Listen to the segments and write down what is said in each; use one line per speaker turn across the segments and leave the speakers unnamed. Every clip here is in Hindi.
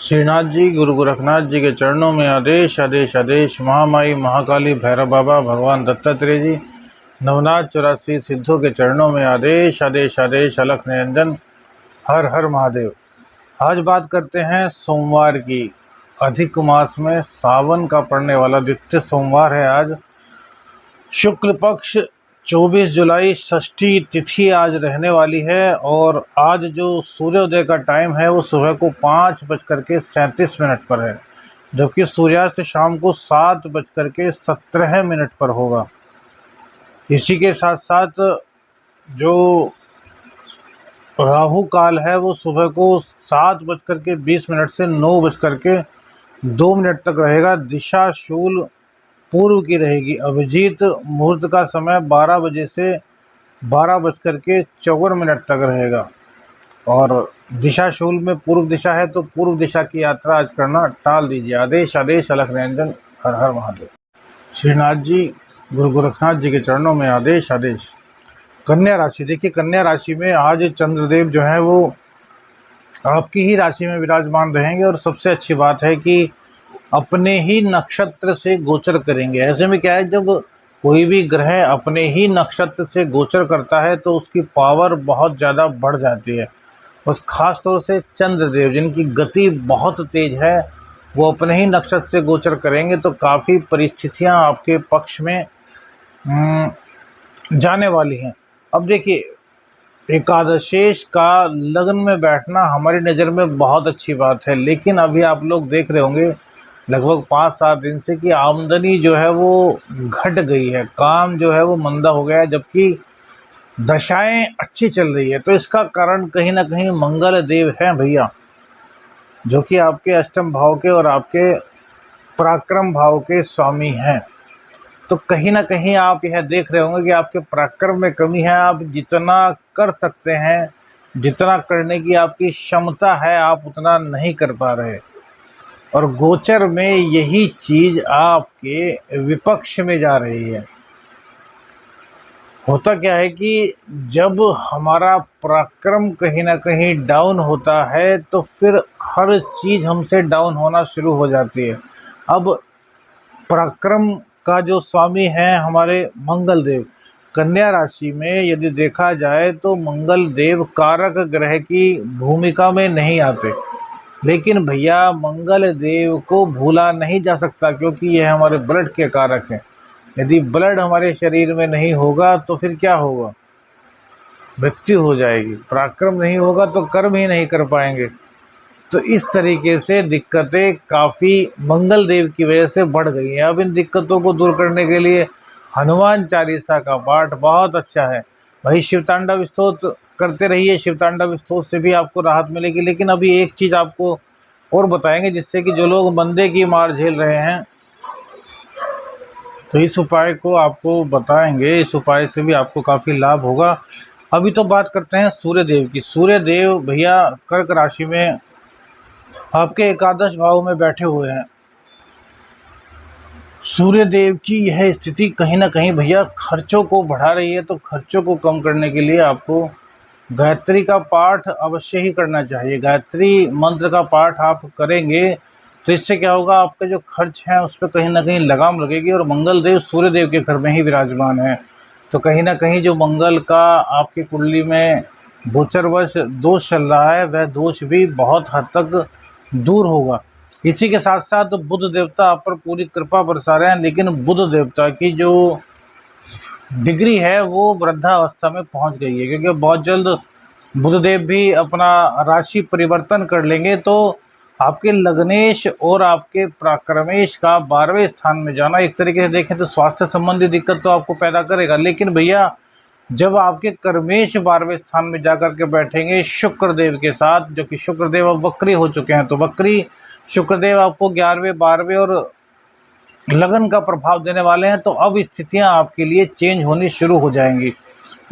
श्रीनाथ जी, गुरु गोरखनाथ जी के चरणों में आदेश आदेश आदेश। महामाई महाकाली भैरव बाबा भगवान दत्तात्रेय जी नवनाथ 84 सिद्धों के चरणों में आदेश आदेश आदेश। अलख निरंजन, हर हर महादेव। आज बात करते हैं सोमवार की। अधिक मास में सावन का पड़ने वाला द्वितीय सोमवार है आज। शुक्ल पक्ष 24 जुलाई षष्ठी तिथि आज रहने वाली है। और आज जो सूर्योदय का टाइम है वो सुबह को 5:37 पर है, जबकि सूर्यास्त शाम को 7:17 पर होगा। इसी के साथ साथ जो राहु काल है वो सुबह को 7:20 से 9:02 तक रहेगा। दिशा शूल पूर्व की रहेगी। अभिजीत मुहूर्त का समय 12 बजे से 12:54 तक रहेगा। और दिशा शूल में पूर्व दिशा है, तो पूर्व दिशा की यात्रा आज करना टाल दीजिए। आदेश आदेश। अलख निरंजन, हर हर महादेव। श्रीनाथ जी, गुरु गोरखनाथ जी के चरणों में आदेश आदेश। कन्या राशि, देखिए कन्या राशि में आज चंद्रदेव जो है वो आपकी ही राशि में विराजमान रहेंगे। और सबसे अच्छी बात है कि अपने ही नक्षत्र से गोचर करेंगे। ऐसे में क्या है, जब कोई भी ग्रह अपने ही नक्षत्र से गोचर करता है तो उसकी पावर बहुत ज़्यादा बढ़ जाती है। उस खास तौर से चंद्रदेव जिनकी गति बहुत तेज है, वो अपने ही नक्षत्र से गोचर करेंगे तो काफ़ी परिस्थितियां आपके पक्ष में जाने वाली हैं। अब देखिए, एकादशेष का लग्न में बैठना हमारी नज़र में बहुत अच्छी बात है, लेकिन अभी आप लोग देख रहे होंगे लगभग 5-7 दिन से कि आमदनी जो है वो घट गई है, काम जो है वो मंदा हो गया है, जबकि दशाएं अच्छी चल रही है। तो इसका कारण कहीं ना कहीं मंगल देव हैं भैया, जो कि आपके अष्टम भाव के और आपके पराक्रम भाव के स्वामी हैं। तो कहीं ना कहीं आप यह देख रहे होंगे कि आपके पराक्रम में कमी है। आप जितना कर सकते हैं, जितना करने की आपकी क्षमता है, आप उतना नहीं कर पा रहे। और गोचर में यही चीज आपके विपक्ष में जा रही है। होता क्या है कि जब हमारा पराक्रम कहीं ना कहीं डाउन होता है तो फिर हर चीज हमसे डाउन होना शुरू हो जाती है। अब पराक्रम का जो स्वामी है हमारे मंगल देव, कन्या राशि में यदि देखा जाए तो मंगल देव कारक ग्रह की भूमिका में नहीं आते, लेकिन भैया मंगल देव को भूला नहीं जा सकता, क्योंकि यह हमारे ब्लड के कारक हैं। यदि ब्लड हमारे शरीर में नहीं होगा तो फिर क्या होगा, मृत्यु हो जाएगी। पराक्रम नहीं होगा तो कर्म ही नहीं कर पाएंगे। तो इस तरीके से दिक्कतें काफ़ी मंगल देव की वजह से बढ़ गई हैं। अब इन दिक्कतों को दूर करने के लिए हनुमान चालीसा का पाठ बहुत अच्छा है भाई। शिवतांडव स्तोत्र करते रहिए, शिवतांडव स्तोत्र से भी आपको राहत मिलेगी। लेकिन अभी एक चीज़ आपको और बताएंगे, जिससे कि जो लोग मंदे की मार झेल रहे हैं तो इस उपाय को आपको बताएंगे। इस उपाय से भी आपको काफ़ी लाभ होगा। अभी तो बात करते हैं सूर्यदेव की। सूर्यदेव भैया कर्क राशि में आपके एकादश भाव में बैठे हुए हैं। सूर्यदेव की यह स्थिति कहीं ना कहीं भैया खर्चों को बढ़ा रही है। तो खर्चों को कम करने के लिए आपको गायत्री का पाठ अवश्य ही करना चाहिए। गायत्री मंत्र का पाठ आप करेंगे तो इससे क्या होगा, आपके जो खर्च हैं उस पर कहीं ना कहीं लगाम लगेगी। और मंगल देव सूर्यदेव के घर में ही विराजमान है, तो कहीं ना कहीं जो मंगल का आपकी कुंडली में गोचरवश दोष चल रहा है, वह दोष भी बहुत हद तक दूर होगा। इसी के साथ साथ बुध देवता आप पर पूरी कृपा बरसा रहे हैं, लेकिन बुध देवता की जो डिग्री है वो वृद्धावस्था में पहुंच गई है, क्योंकि बहुत जल्द बुधदेव भी अपना राशि परिवर्तन कर लेंगे। तो आपके लग्नेश और आपके पराक्रमेश का 12वें स्थान में जाना एक तरीके से देखें तो स्वास्थ्य संबंधी दिक्कत तो आपको पैदा करेगा। लेकिन भैया जब आपके कर्मेश 12वें स्थान में जाकर के बैठेंगे शुक्रदेव के साथ, जो कि शुक्रदेव अब वक्री हो चुके हैं, तो वक्री शुक्रदेव आपको 11वें 12वें और लगन का प्रभाव देने वाले हैं। तो अब स्थितियां आपके लिए चेंज होनी शुरू हो जाएंगी।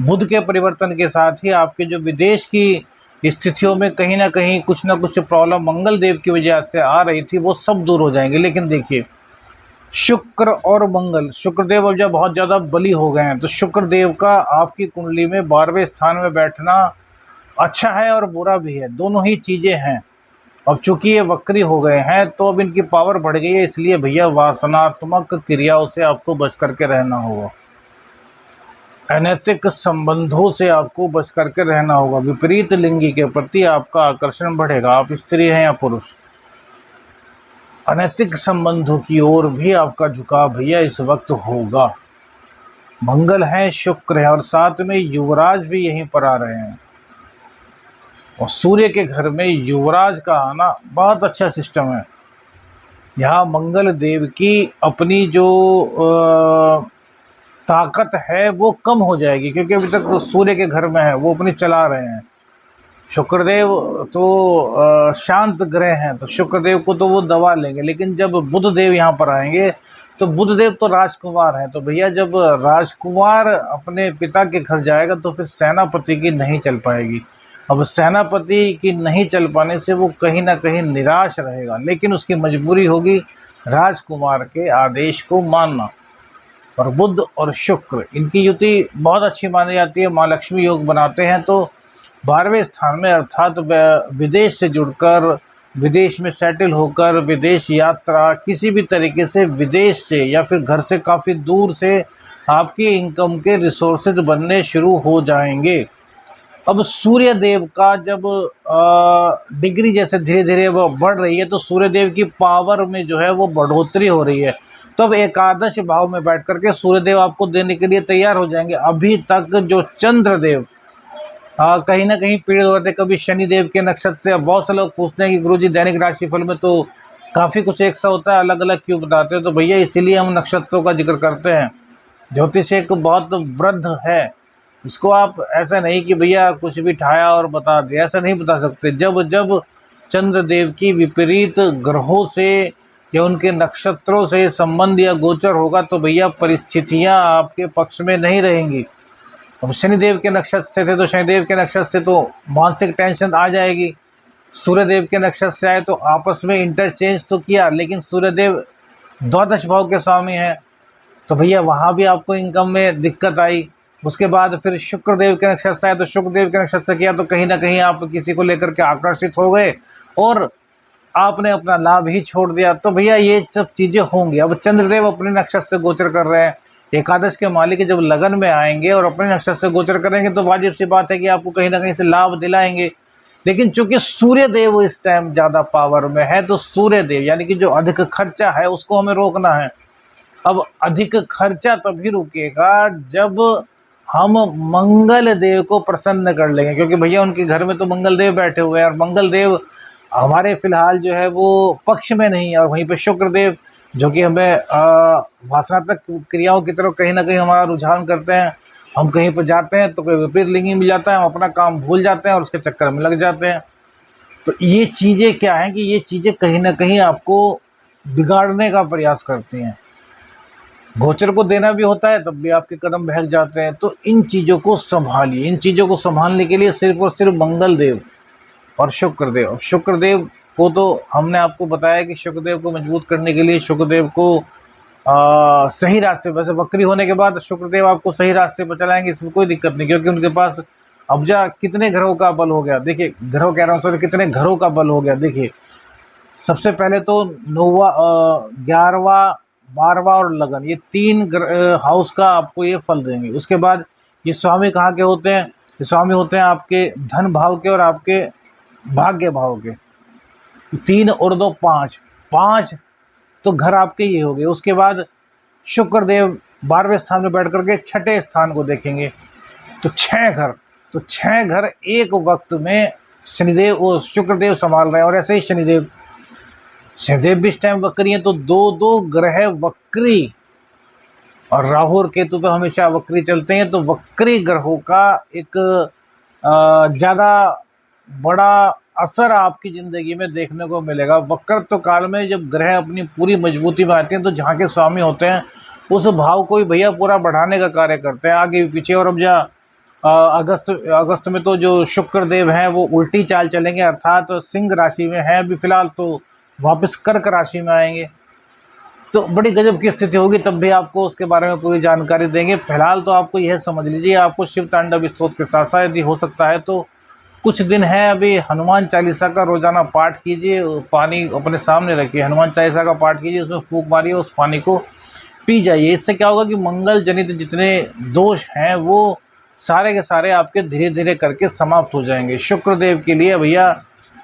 बुध के परिवर्तन के साथ ही आपके जो विदेश की स्थितियों में कहीं ना कहीं कुछ ना कुछ प्रॉब्लम मंगल देव की वजह से आ रही थी, वो सब दूर हो जाएंगे। लेकिन देखिए, शुक्र और मंगल, शुक्रदेव अब जब बहुत ज़्यादा बली हो गए हैं, तो शुक्रदेव का आपकी कुंडली में 12वें स्थान में बैठना अच्छा है और बुरा भी है, दोनों ही चीज़ें हैं। अब चूंकि ये वक्री हो गए हैं तो अब इनकी पावर बढ़ गई है, इसलिए भैया वासनात्मक क्रियाओं से आपको बच करके रहना होगा, अनैतिक संबंधों से आपको बच करके रहना होगा, विपरीत लिंगी के प्रति आपका आकर्षण बढ़ेगा, आप स्त्री हैं या पुरुष, अनैतिक संबंधों की ओर भी आपका झुकाव भैया इस वक्त होगा। मंगल है, शुक्र है और साथ में युवराज भी यहीं पर आ रहे हैं, और सूर्य के घर में युवराज का आना बहुत अच्छा सिस्टम है। यहाँ मंगल देव की अपनी जो ताकत है वो कम हो जाएगी, क्योंकि अभी तक तो सूर्य के घर में है, वो अपनी चला रहे हैं। शुक्रदेव तो शांत ग्रह हैं, तो शुक्रदेव को तो वो दबा लेंगे, लेकिन जब बुध देव यहाँ पर आएंगे तो बुध देव तो राजकुमार हैं, तो भैया जब राजकुमार अपने पिता के घर जाएगा तो फिर सेनापति की नहीं चल पाएगी। अब सेनापति की नहीं चल पाने से वो कहीं ना कहीं निराश रहेगा, लेकिन उसकी मजबूरी होगी राजकुमार के आदेश को मानना। और बुध और शुक्र इनकी युति बहुत अच्छी मानी जाती है, माँ लक्ष्मी योग बनाते हैं। तो 12वें स्थान में अर्थात विदेश से जुड़कर, विदेश में सेटल होकर, विदेश यात्रा, किसी भी तरीके से विदेश से या फिर घर से काफ़ी दूर से आपकी इनकम के रिसोर्सेज बनने शुरू हो जाएंगे। अब सूर्य देव का जब डिग्री जैसे धीरे धीरे वो बढ़ रही है तो सूर्य देव की पावर में जो है वो बढ़ोतरी हो रही है, तो अब एकादश भाव में बैठ करके सूर्यदेव आपको देने के लिए तैयार हो जाएंगे। अभी तक जो चंद्रदेव कहीं ना कहीं पीड़ित होते थे, कभी शनिदेव के नक्षत्र से। अब बहुत से लोग पूछते हैं कि गुरुजी दैनिक राशिफल में तो काफ़ी कुछ एक सा होता है, अलग अलग क्यों बताते हो? तो भैया इसीलिए हम नक्षत्रों का जिक्र करते हैं। ज्योतिष एक बहुत वृद्ध है, इसको आप ऐसा नहीं कि भैया कुछ भी ठाया और बता दिया, ऐसा नहीं बता सकते। जब जब चंद्रदेव की विपरीत ग्रहों से या उनके नक्षत्रों से संबंध या गोचर होगा तो भैया परिस्थितियां आपके पक्ष में नहीं रहेंगी। अब शनिदेव के नक्षत्र से थे तो शनिदेव के नक्षत्र से तो मानसिक टेंशन आ जाएगी, सूर्यदेव के नक्षत्र से आए तो आपस में इंटरचेंज तो किया, लेकिन सूर्यदेव द्वादश भाव के स्वामी हैं तो भैया वहाँ भी आपको इनकम में दिक्कत आई। उसके बाद फिर शुक्रदेव के नक्षत्र से आए तो शुक्रदेव के नक्षत्र से किया तो कहीं ना कहीं आप किसी को लेकर के आकर्षित हो गए और आपने अपना लाभ ही छोड़ दिया। तो भैया ये सब चीज़ें होंगी। अब चंद्रदेव अपने नक्षत्र से गोचर कर रहे हैं, एकादश के मालिक जब लगन में आएंगे और अपने नक्षत्र से गोचर करेंगे तो वाजिब सी बात है कि आपको कहीं ना कहीं से लाभ दिलाएंगे। लेकिन चूंकि सूर्य देव इस टाइम ज़्यादा पावर में है तो सूर्य देव यानी कि जो अधिक खर्चा है उसको हमें रोकना है। अब अधिक खर्चा तभी रुकेगा जब हम मंगल देव को प्रसन्न कर लेंगे, क्योंकि भैया उनके घर में तो मंगल देव बैठे हुए हैं और मंगल देव हमारे फिलहाल जो है वो पक्ष में नहीं है। और वहीं पे शुक्रदेव जो कि हमें वासनात्मक क्रियाओं की तरफ कहीं ना कहीं हमारा रुझान करते हैं, हम कहीं पर जाते हैं तो कोई विपरीत लिंगी मिल जाता है, हम अपना काम भूल जाते हैं और उसके चक्कर में लग जाते हैं। तो ये चीज़ें क्या हैं कि ये चीज़ें कहीं ना कहीं आपको बिगाड़ने का प्रयास करती हैं। गोचर को देना भी होता है तब भी आपके कदम बहक जाते हैं। तो इन चीज़ों को संभालिए। इन चीज़ों को संभालने के लिए सिर्फ और सिर्फ मंगल देव और शुक्रदेव। शुक्रदेव को तो हमने आपको बताया कि शुक्रदेव को मजबूत करने के लिए शुक्रदेव को सही रास्ते, वैसे वक्री होने के बाद शुक्रदेव आपको सही रास्ते पर चलाएंगे, इसमें कोई दिक्कत नहीं, क्योंकि उनके पास अब्जा कितने ग्रहों का बल हो गया। देखिए ग्रहों कह रहा हूँ सर, कितने घरों का बल हो गया। देखिए सबसे पहले तो 9वां 11वां 12वां और लगन, ये 3 हाउस का आपको ये फल देंगे। उसके बाद ये स्वामी कहाँ के होते हैं? ये स्वामी होते हैं आपके धन भाव के और आपके भाग्य भाव के। 3 और 2 5, 5 तो घर आपके ये हो गए। उसके बाद शुक्रदेव 12वें स्थान में बैठ करके 6ठे स्थान को देखेंगे तो 6 घर, तो 6 घर एक वक्त में शनिदेव और शुक्रदेव संभाल रहे हैं। और ऐसे ही शनिदेव भी इस टाइम वक्री हैं, तो 2 ग्रह वक्री, और राहु और केतु तो हमेशा वक्री चलते हैं। तो वक्री ग्रहों का एक ज़्यादा बड़ा असर आपकी ज़िंदगी में देखने को मिलेगा। वक्रत्व काल में जब ग्रह अपनी पूरी मजबूती में आते हैं तो जहाँ के स्वामी होते हैं उस भाव को ही भैया पूरा बढ़ाने का कार्य करते हैं, आगे पीछे। और अब अगस्त में तो जो शुक्रदेव हैं वो उल्टी चाल चलेंगे, अर्थात तो सिंह राशि में है अभी फिलहाल, तो वापस कर्क राशि में आएंगे। तो बड़ी गजब की स्थिति होगी, तब भी आपको उसके बारे में पूरी जानकारी देंगे। फिलहाल तो आपको यह समझ लीजिए, आपको शिव तांडव स्तोत्र के साथ साथ यदि हो सकता है तो कुछ दिन है अभी, हनुमान चालीसा का रोजाना पाठ कीजिए, पानी अपने सामने रखिए, हनुमान चालीसा का पाठ कीजिए, उसमें फूंक मारिए, उस पानी को पी जाइए। इससे क्या होगा कि मंगल जनित जितने दोष हैं वो सारे के सारे आपके धीरे धीरे करके समाप्त हो जाएंगे। शुक्रदेव के लिए भैया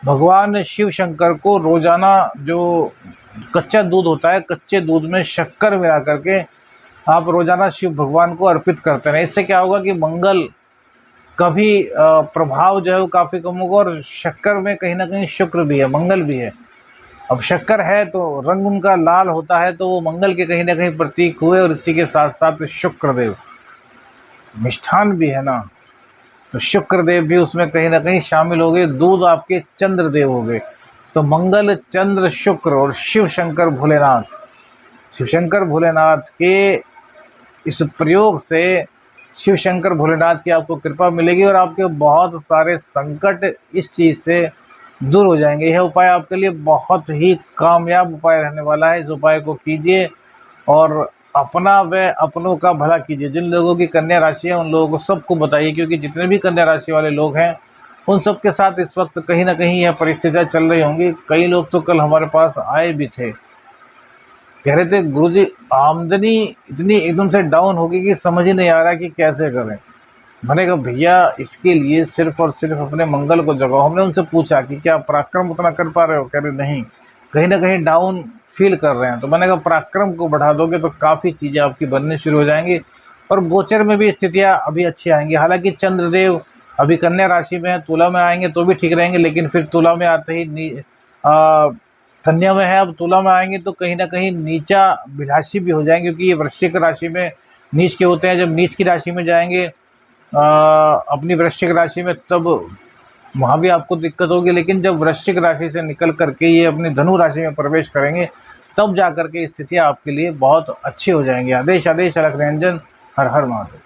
भगवान शिव शंकर को रोजाना जो कच्चा दूध होता है, कच्चे दूध में शक्कर मिला करके आप रोजाना शिव भगवान को अर्पित करते रहें। इससे क्या होगा कि मंगल का भी प्रभाव जो है वो काफ़ी कम होगा, और शक्कर में कहीं ना कहीं शुक्र भी है, मंगल भी है। अब शक्कर है तो रंग उनका लाल होता है, तो वो मंगल के कहीं ना कहीं प्रतीक हुए, और इसी के साथ साथ शुक्रदेव मिष्ठान भी है ना, तो शुक्रदेव भी उसमें कहीं ना कहीं शामिल हो गए। दूध आपके चंद्रदेव हो गए। तो मंगल, चंद्र, शुक्र और शिव शंकर भोलेनाथ, शिव शंकर भोलेनाथ के इस प्रयोग से शिव शंकर भोलेनाथ की आपको कृपा मिलेगी, और आपके बहुत सारे संकट इस चीज़ से दूर हो जाएंगे। यह उपाय आपके लिए बहुत ही कामयाब उपाय रहने वाला है। इस उपाय को कीजिए और अपना व अपनों का भला कीजिए। जिन लोगों की कन्या राशि है उन लोगों को सबको बताइए, क्योंकि जितने भी कन्या राशि वाले लोग हैं उन सब के साथ इस वक्त कहीं ना कहीं यह परिस्थितियाँ चल रही होंगी। कई लोग तो कल हमारे पास आए भी थे, कह रहे थे गुरुजी आमदनी इतनी एकदम से डाउन होगी कि समझ ही नहीं आ रहा कि कैसे करें। मैंने कहा भैया इसके लिए सिर्फ और सिर्फ अपने मंगल को जगाओ। हमने उनसे पूछा कि क्या पराक्रम उतना कर पा रहे हो, कह रहे नहीं, कहीं ना कहीं डाउन फील कर रहे हैं। तो मैंने कहा पराक्रम को बढ़ा दोगे तो काफ़ी चीज़ें आपकी बननी शुरू हो जाएंगी, और गोचर में भी स्थितियाँ अभी अच्छी आएंगी। हालांकि चंद्रदेव अभी कन्या राशि में है, तुला में आएंगे तो भी ठीक रहेंगे, लेकिन फिर तुला में आते ही कन्या में है, अब तुला में आएंगे तो कहीं ना कहीं नीचा विलासी भी हो जाएंगे, क्योंकि ये वृश्चिक राशि में नीच के होते हैं। जब नीच की राशि में जाएंगे अपनी वृश्चिक राशि में, तब वहाँ भी आपको दिक्कत होगी। लेकिन जब वृश्चिक राशि से निकल करके ये अपनी धनु राशि में प्रवेश करेंगे, तब जा करके स्थितियाँ आपके लिए बहुत अच्छी हो जाएंगी। आदेश आदेश अलख निरंजन, हर हर महादेव।